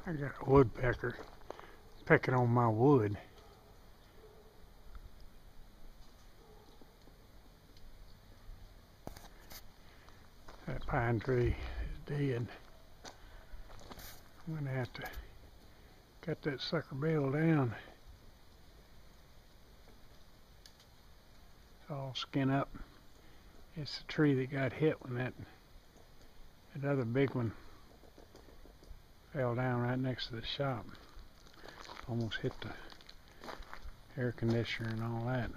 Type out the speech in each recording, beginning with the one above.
I got a woodpecker pecking on my wood. That pine tree is dead. I'm gonna have to cut that sucker bill down. It's all skin up. It's the tree that got hit when that other big one fell down right next to the shop. Almost hit the air conditioner and all that.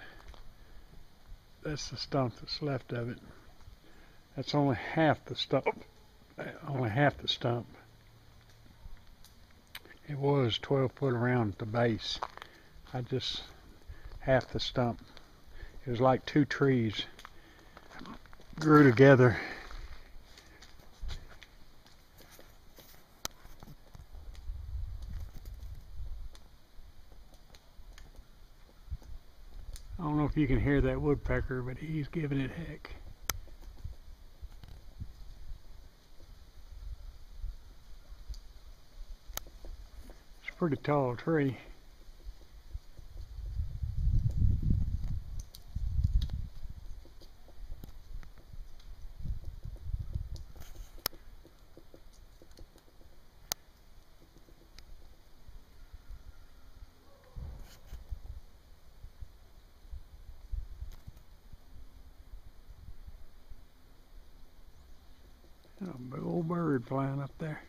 That's the stump that's left of it. That's only half the stump. Only half the stump. It was 12 foot around the base. I just half the stump. It was like two trees grew together. I don't know if you can hear that woodpecker, but he's giving it heck. It's a pretty tall tree. A big old bird flying up there.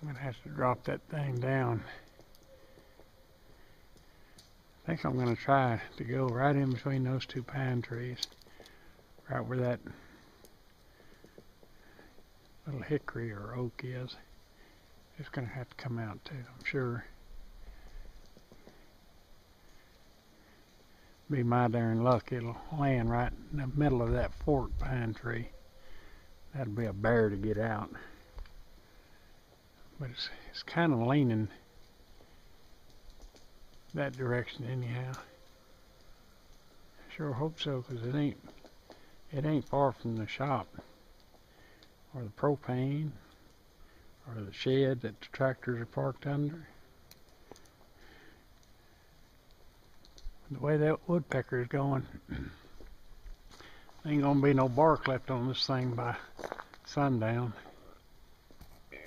I'm gonna have to drop that thing down. I think I'm gonna try to go right in between those two pine trees, right where that little hickory or oak is. It's gonna have to come out too, I'm sure. Be my darn luck, it'll land right in the middle of that forked pine tree. That'll be a bear to get out. But it's kind of leaning that direction anyhow. Sure hope so, because it ain't far from the shop or the propane or the shed that the tractors are parked under. The way that woodpecker is going, ain't gonna be no bark left on this thing by sundown. I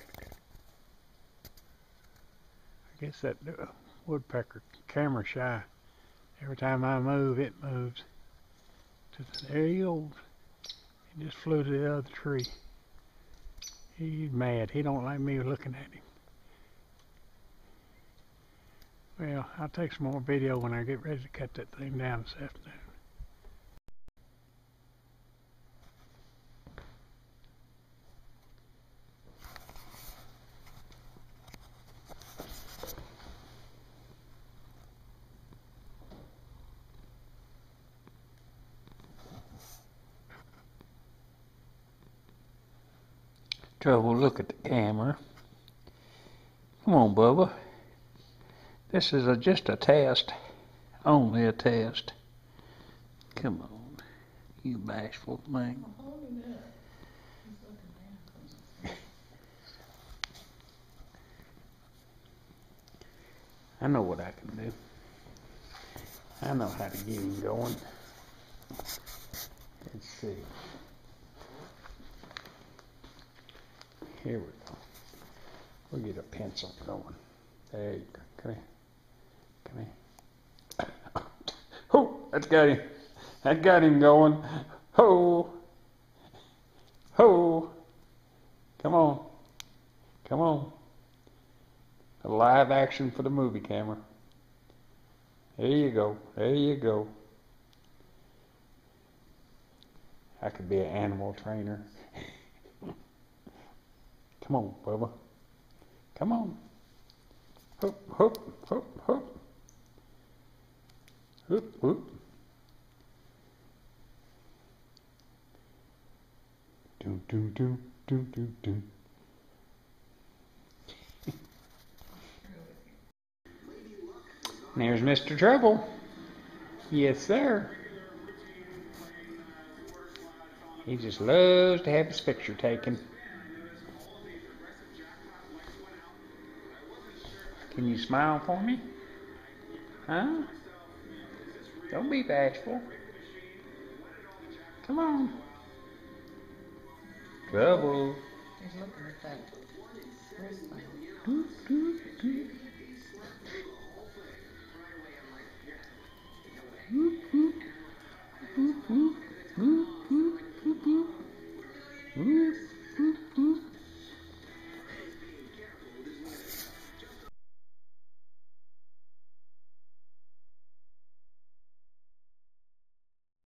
guess that woodpecker camera shy. Every time I move, it moves. There he goes. He just flew to the other tree. He's mad. He don't like me looking at him. Well, I'll take some more video when I get ready to cut that thing down this afternoon. Trouble, look at the camera. Come on, Bubba. This is just a test. Only a test. Come on, you bashful thing. I know what I can do. I know how to get him going. Let's see. Here we go. We'll get a pencil going. There you go. Come here. Come here. Oh, that's got him. That got him going. Ho. Ho. Come on. Come on. A live action for the movie camera. There you go. There you go. I could be an animal trainer. Come on, Bubba. Come on. Hoop, hoop, hoop, hoop. Hoop, hoop. Do, do, do, do, do, do. There's Mr. Trouble. Yes, sir. He just loves to have his picture taken. Can you smile for me? Huh? Don't be bashful. Come on. Trouble. He's looking at that wrist thing. Doot, doot, doot. Whoop, whoop. Whoop, whoop, whoop.